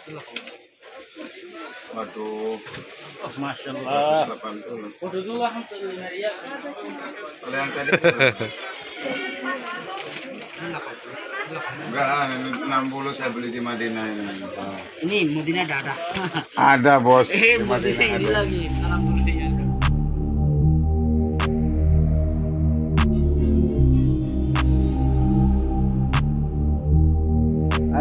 Waduh, Oh, Masya Allah. 180. Waduh, dulu alhamdulillah ya. Kalau yang tadi enggak, 60 saya beli di Madinah ini. Ini Madinah ada. Ada bos. Di Madinah ini ada. lagi. Alhamdulillah.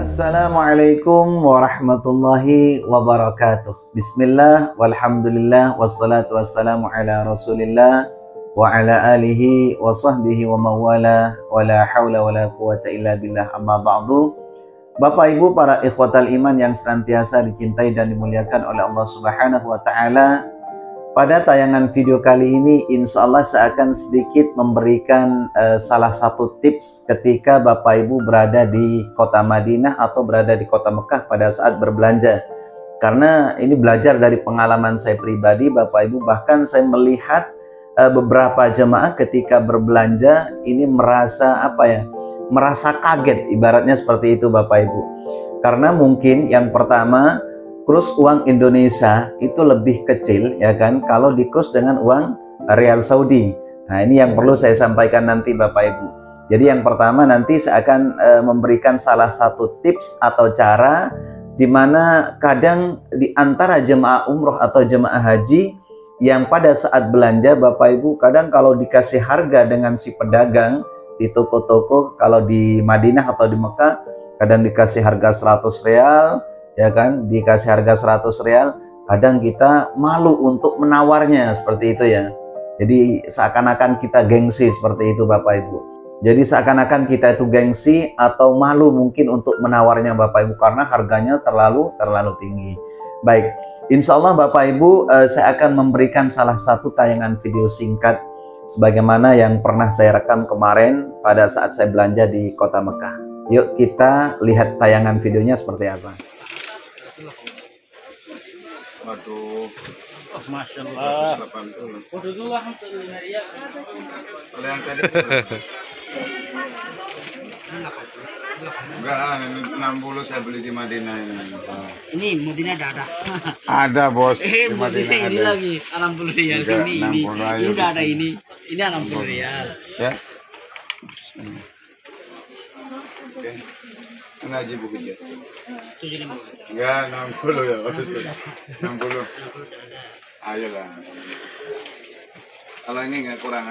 Assalamualaikum warahmatullahi wabarakatuh. Bismillah, walhamdulillah, wassalatu wassalamu ala rasulillah wa ala alihi wa sahbihi wa mawala wa la hawla wa la quwata illa billah, amma ba'du. Bapak Ibu para ikhwatal iman yang senantiasa dicintai dan dimuliakan oleh Allah Subhanahu wa ta'ala, pada tayangan video kali ini insya Allah saya akan sedikit memberikan salah satu tips ketika Bapak Ibu berada di kota Madinah atau berada di kota Mekah pada saat berbelanja. Karena ini belajar dari pengalaman saya pribadi Bapak Ibu, bahkan saya melihat beberapa jemaah ketika berbelanja ini merasa merasa kaget, ibaratnya seperti itu Bapak Ibu. Karena mungkin yang pertama, kurs uang Indonesia itu lebih kecil ya kan kalau dikurus dengan uang Rial Saudi. Nah, ini yang perlu saya sampaikan nanti Bapak Ibu. Jadi yang pertama nanti saya akan memberikan salah satu tips atau cara di mana kadang di antara jemaah umroh atau jemaah haji yang pada saat belanja Bapak Ibu kadang kalau dikasih harga dengan si pedagang di toko-toko, kalau di Madinah atau di Mekah kadang dikasih harga 100 rial ya kan, dikasih harga 100 rial, kadang kita malu untuk menawarnya seperti itu ya. Jadi seakan-akan kita gengsi seperti itu Bapak Ibu. Jadi seakan-akan kita itu gengsi atau malu mungkin untuk menawarnya Bapak Ibu karena harganya terlalu tinggi. Baik, insya Allah Bapak Ibu saya akan memberikan salah satu tayangan video singkat sebagaimana yang pernah saya rekam kemarin pada saat saya belanja di kota Mekah. Yuk kita lihat tayangan videonya seperti apa. Waduh, Oh, Masya Allah. 180. Waduh, dulu alhamdulillah ya. Kalau yang tadi enggak, 60 saya beli di Madinah ini. Ini Madinah ada. Ada bos. Di Madinah ini ada. lagi. Alhamdulillah ya. Enggak, Ini 60 aja udah ada di ini. Ini alhamdulillah ya. Ya. Bismillah. Oke. Mana aja buku dia? 75. Enggak, 60 ya bos. 60. Ayolah. Kalau ini nggak kurang.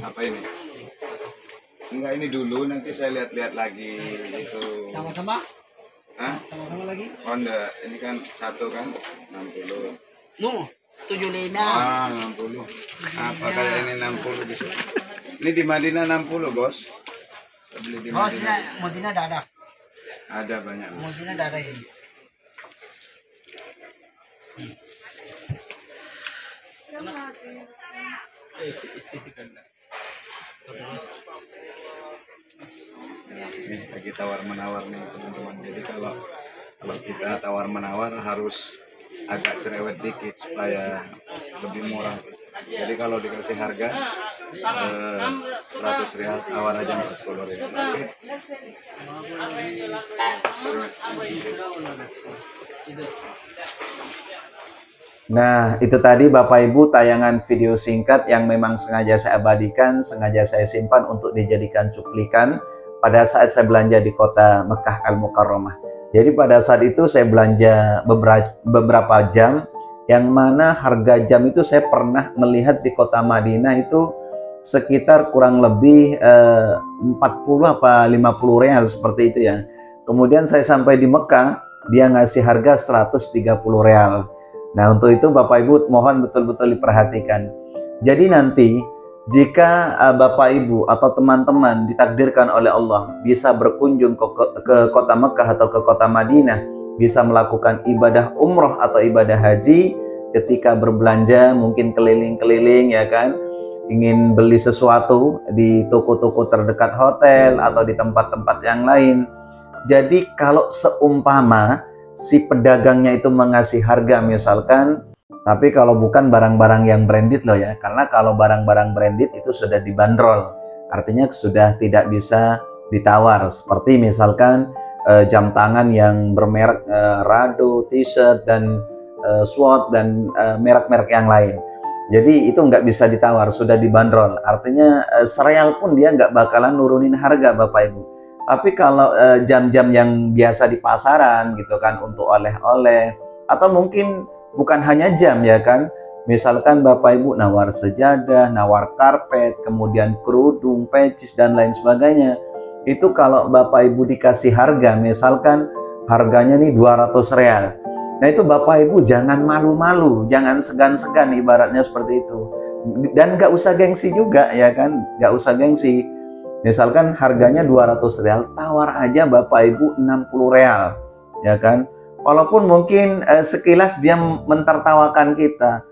Apa ini? Enggak, ini dulu, nanti saya lihat-lihat lagi itu. Sama-sama? Hah? Sama-sama lagi? Oh enggak, ini kan satu kan 60. No, 75. Ah, 60. Apa kayak ini 60 di sini? Ini di Madinah 60, Bos. Saya beli di Bos, Madinah. Madinah ada. Ada banyak. Madinah ada ini. Ini lagi tawar-menawar nih teman-teman. Jadi kalau kita tawar-menawar harus agak cerewet dikit supaya lebih murah. Jadi kalau dikasih harga 100 rial, tawar aja 40 rial. Oke. Terus. Nah, itu tadi Bapak Ibu tayangan video singkat yang memang sengaja saya abadikan, sengaja saya simpan untuk dijadikan cuplikan pada saat saya belanja di kota Mekah Al-Mukarramah. Jadi pada saat itu saya belanja beberapa jam, yang mana harga jam itu saya pernah melihat di kota Madinah itu sekitar kurang lebih 40 apa 50 real seperti itu ya. Kemudian saya sampai di Mekah, dia ngasih harga 130 real. Nah, untuk itu Bapak Ibu mohon betul-betul diperhatikan. Jadi nanti jika Bapak Ibu atau teman-teman ditakdirkan oleh Allah bisa berkunjung ke kota Mekah atau ke kota Madinah, bisa melakukan ibadah umroh atau ibadah haji, ketika berbelanja mungkin keliling-keliling ya kan, ingin beli sesuatu di toko-toko terdekat hotel atau di tempat-tempat yang lain. Jadi kalau seumpama si pedagangnya itu mengasih harga misalkan, tapi kalau bukan barang-barang yang branded loh ya, karena kalau barang-barang branded itu sudah dibanderol, artinya sudah tidak bisa ditawar. Seperti misalkan jam tangan yang bermerek Rado, T-shirt dan Swatch dan merek-merek yang lain. Jadi itu nggak bisa ditawar, sudah dibanderol. Artinya sereal pun dia nggak bakalan nurunin harga Bapak Ibu. Tapi kalau jam-jam yang biasa di pasaran gitu kan, untuk oleh-oleh atau mungkin bukan hanya jam ya kan, misalkan Bapak Ibu nawar sejadah, nawar karpet, kemudian kerudung, pecis dan lain sebagainya. Itu kalau Bapak Ibu dikasih harga, misalkan harganya nih 200 real. Nah itu Bapak Ibu jangan malu-malu, jangan segan-segan, ibaratnya seperti itu. Dan nggak usah gengsi juga ya kan, nggak usah gengsi. Misalkan harganya 200 real, tawar aja Bapak Ibu 60 real ya kan. Walaupun mungkin sekilas dia mentertawakan kita,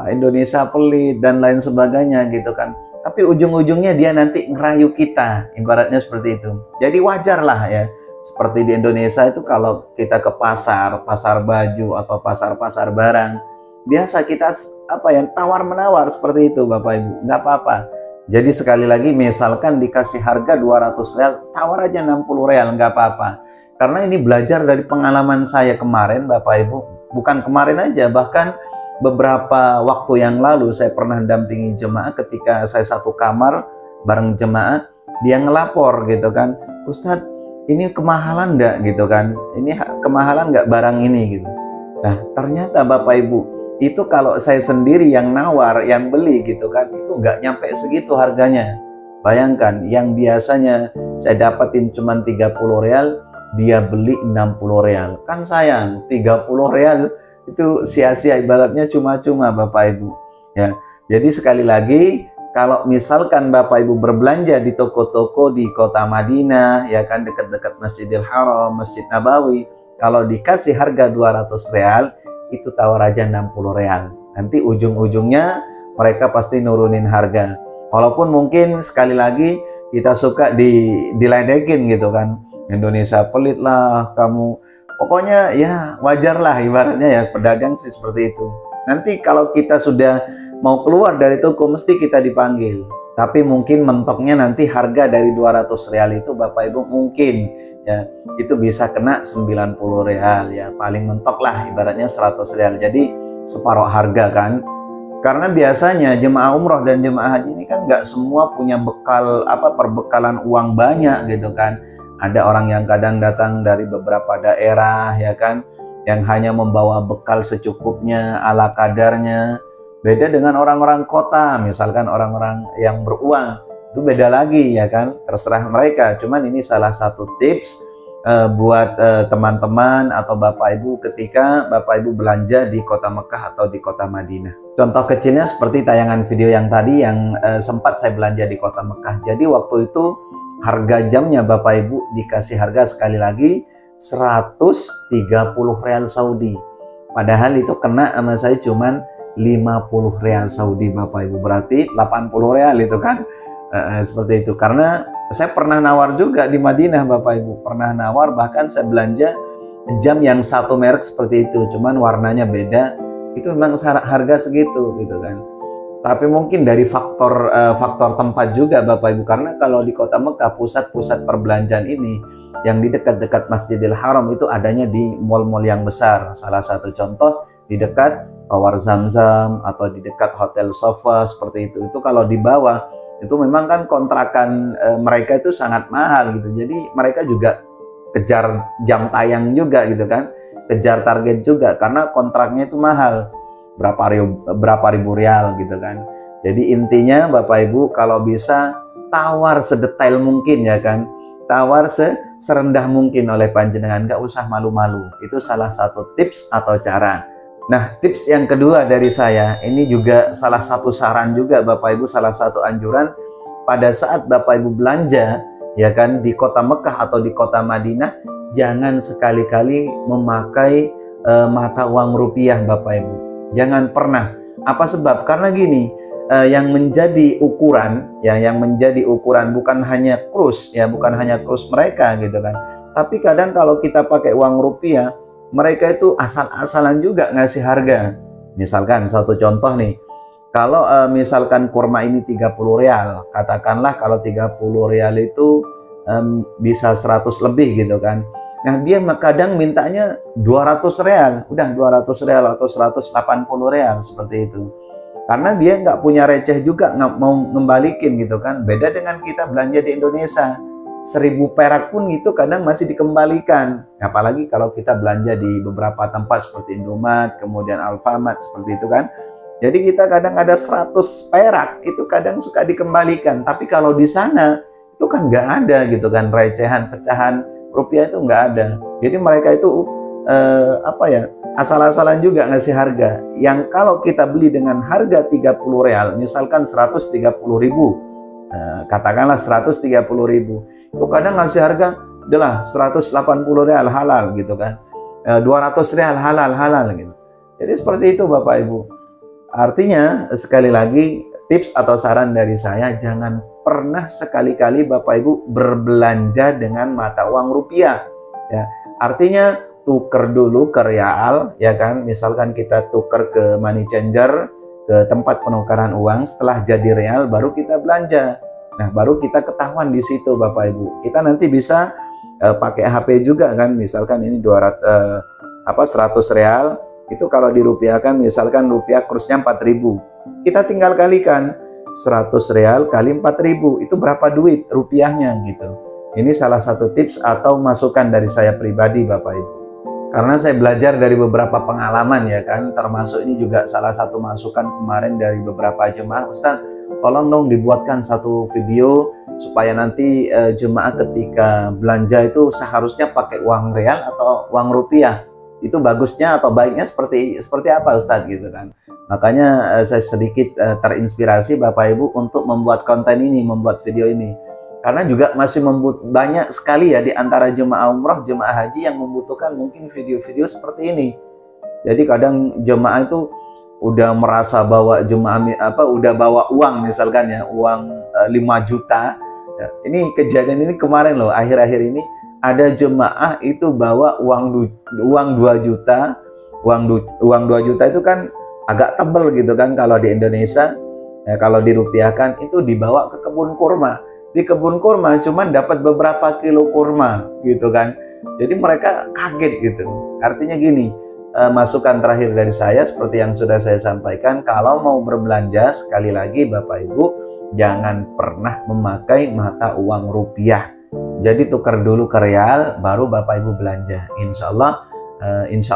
Indonesia pelit dan lain sebagainya gitu kan. Tapi ujung-ujungnya dia nanti ngerayu kita, ibaratnya seperti itu. Jadi wajar lah ya. Seperti di Indonesia itu kalau kita ke pasar, pasar baju atau pasar-pasar barang, biasa kita tawar-menawar seperti itu Bapak Ibu, nggak apa-apa. Jadi sekali lagi misalkan dikasih harga 200 real, tawar aja 60 real, nggak apa-apa. Karena ini belajar dari pengalaman saya kemarin Bapak Ibu, bukan kemarin aja, bahkan beberapa waktu yang lalu saya pernah dampingi jemaah ketika saya satu kamar bareng jemaah, dia ngelapor gitu kan, Ustadz ini kemahalan enggak gitu kan, ini kemahalan enggak barang ini gitu. Nah ternyata Bapak Ibu, itu kalau saya sendiri yang nawar, yang beli gitu kan, itu enggak nyampe segitu harganya. Bayangkan yang biasanya saya dapetin cuma 30 real, dia beli 60 real. Kan sayang, 30 real itu sia-sia, ibaratnya cuma-cuma Bapak Ibu ya. Jadi sekali lagi, kalau misalkan Bapak Ibu berbelanja di toko-toko di kota Madinah ya kan, dekat-dekat Masjidil Haram, Masjid Nabawi, kalau dikasih harga 200 real, itu tawar aja 60 real. Nanti ujung-ujungnya mereka pasti nurunin harga. Walaupun mungkin sekali lagi kita suka diledekin gitu kan, Indonesia pelit lah kamu. Pokoknya ya wajar lah ibaratnya ya, pedagang sih seperti itu. Nanti kalau kita sudah mau keluar dari toko mesti kita dipanggil. Tapi mungkin mentoknya nanti harga dari 200 real itu Bapak Ibu mungkin ya itu bisa kena 90 real ya, paling mentok lah ibaratnya 100 real. Jadi separuh harga kan. Karena biasanya jemaah umroh dan jemaah haji ini kan nggak semua punya bekal perbekalan uang banyak gitu kan. Ada orang yang kadang datang dari beberapa daerah ya kan, yang hanya membawa bekal secukupnya ala kadarnya. Beda dengan orang-orang kota, misalkan orang-orang yang beruang, itu beda lagi ya kan, terserah mereka. Cuman ini salah satu tips buat teman-teman atau Bapak Ibu ketika Bapak Ibu belanja di kota Mekah atau di kota Madinah. Contoh kecilnya seperti tayangan video yang tadi yang sempat saya belanja di kota Mekah. Jadi waktu itu harga jamnya Bapak Ibu dikasih harga sekali lagi 130 real Saudi. Padahal itu kena sama saya cuman 50 real Saudi Bapak Ibu, berarti 80 real itu kan. Seperti itu. Karena saya pernah nawar juga di Madinah Bapak Ibu, pernah nawar, bahkan saya belanja jam yang satu merek seperti itu, cuman warnanya beda, itu memang harga segitu gitu kan. Tapi mungkin dari faktor tempat juga Bapak Ibu, karena kalau di kota Mekah pusat-pusat perbelanjaan ini yang di dekat-dekat Masjidil Haram itu adanya di mal-mal yang besar. Salah satu contoh di dekat Tower Zamzam atau di dekat Hotel Sofa seperti itu. Itu kalau di bawah itu memang kan kontrakan mereka itu sangat mahal gitu. Jadi mereka juga kejar jam tayang juga gitu kan, kejar target juga karena kontraknya itu mahal. Berapa ribu real gitu kan. Jadi intinya Bapak Ibu kalau bisa tawar sedetail mungkin ya kan, tawar serendah mungkin oleh panjenengan, nggak usah malu-malu. Itu salah satu tips atau cara. Nah tips yang kedua dari saya, ini juga salah satu saran juga Bapak Ibu, salah satu anjuran pada saat Bapak Ibu belanja ya kan di kota Mekah atau di kota Madinah, jangan sekali-kali memakai mata uang rupiah Bapak Ibu. Jangan pernah. Apa sebab? Karena gini, yang menjadi ukuran bukan hanya kurs ya, bukan hanya kurs mereka gitu kan. Tapi kadang kalau kita pakai uang rupiah, mereka itu asal-asalan juga ngasih harga. Misalkan satu contoh nih, kalau misalkan kurma ini 30 real, katakanlah kalau 30 real itu bisa 100 lebih gitu kan. Nah, dia kadang mintanya 200 real, udah 200 real atau 180 real seperti itu. Karena dia nggak punya receh juga, nggak mau ngembalikin gitu kan. Beda dengan kita belanja di Indonesia, 1000 perak pun itu kadang masih dikembalikan. Apalagi kalau kita belanja di beberapa tempat seperti Indomaret, kemudian Alfamart seperti itu kan. Jadi kita kadang ada 100 perak, itu kadang suka dikembalikan. Tapi kalau di sana, itu kan nggak ada gitu kan, recehan, pecahan rupiah itu nggak ada. Jadi mereka itu asal-asalan juga ngasih harga. Yang kalau kita beli dengan harga 30 real, misalkan 130.000, katakanlah 130.000, itu kadang ngasih harga adalah 180 real halal gitu kan, 200 real halal gitu. Jadi seperti itu Bapak Ibu. Artinya sekali lagi tips atau saran dari saya, jangan pernah sekali-kali Bapak Ibu berbelanja dengan mata uang rupiah ya. Artinya tuker dulu ke real ya kan, misalkan kita tuker ke money changer, ke tempat penukaran uang, setelah jadi real baru kita belanja. Nah, baru kita ketahuan di situ Bapak Ibu. Kita nanti bisa pakai HP juga kan, misalkan ini 100 real, itu kalau dirupiahkan misalkan rupiah kursnya 4.000. Kita tinggal kalikan 100 real kali 4.000, itu berapa duit rupiahnya gitu. Ini salah satu tips atau masukan dari saya pribadi Bapak Ibu. Karena saya belajar dari beberapa pengalaman ya kan, termasuk ini juga salah satu masukan kemarin dari beberapa jemaah, Ustaz, tolong dong dibuatkan satu video supaya nanti jemaah ketika belanja itu seharusnya pakai uang real atau uang rupiah. Itu bagusnya atau baiknya seperti apa Ustaz gitu kan. Makanya saya sedikit terinspirasi Bapak Ibu untuk membuat konten ini, membuat video ini. Karena juga masih banyak sekali ya di antara jemaah umroh, jemaah haji yang membutuhkan mungkin video-video seperti ini. Jadi kadang jemaah itu udah merasa bawa udah bawa uang misalkan ya, uang 5 juta. Ya, ini kejadian ini kemarin loh, akhir-akhir ini ada jemaah itu bawa uang 2 juta. Uang 2 juta itu kan agak tebel gitu kan kalau di Indonesia. Ya, kalau dirupiahkan itu dibawa ke kebun kurma. Di kebun kurma cuman dapat beberapa kilo kurma gitu kan. Jadi mereka kaget gitu. Artinya gini, masukan terakhir dari saya seperti yang sudah saya sampaikan, kalau mau berbelanja sekali lagi Bapak Ibu, jangan pernah memakai mata uang rupiah. Jadi tukar dulu ke real, baru Bapak Ibu belanja. Insya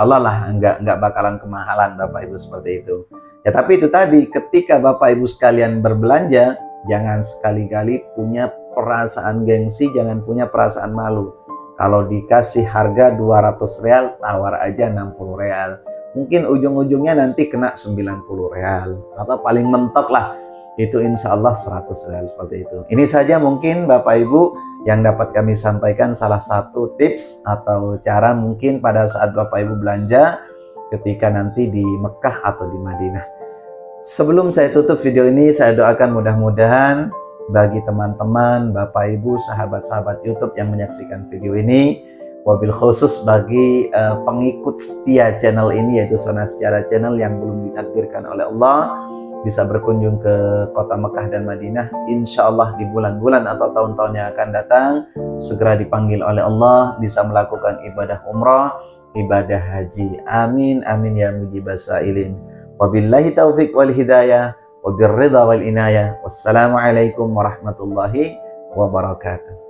Allah lah nggak bakalan kemahalan Bapak Ibu seperti itu. Ya tapi itu tadi, ketika Bapak Ibu sekalian berbelanja, jangan sekali-kali punya perasaan gengsi, jangan punya perasaan malu. Kalau dikasih harga 200 real, tawar aja 60 real. Mungkin ujung-ujungnya nanti kena 90 real. Atau paling mentok lah, itu insya Allah 100 real seperti itu. Ini saja mungkin Bapak Ibu yang dapat kami sampaikan, salah satu tips atau cara mungkin pada saat Bapak Ibu belanja ketika nanti di Mekah atau di Madinah. Sebelum saya tutup video ini, saya doakan mudah-mudahan bagi teman-teman, Bapak Ibu, sahabat-sahabat YouTube yang menyaksikan video ini, wabil khusus bagi pengikut setia channel ini, yaitu Sona Sejarah Channel yang belum ditakdirkan oleh Allah bisa berkunjung ke kota Mekah dan Madinah, insya Allah di bulan-bulan atau tahun-tahun yang akan datang, segera dipanggil oleh Allah, bisa melakukan ibadah umrah, ibadah haji. Amin, amin ya mujibas sa'ilin. Wabillahi taufiq wal hidayah, wabirridha wal inayah. Wassalamualaikum warahmatullahi wabarakatuh.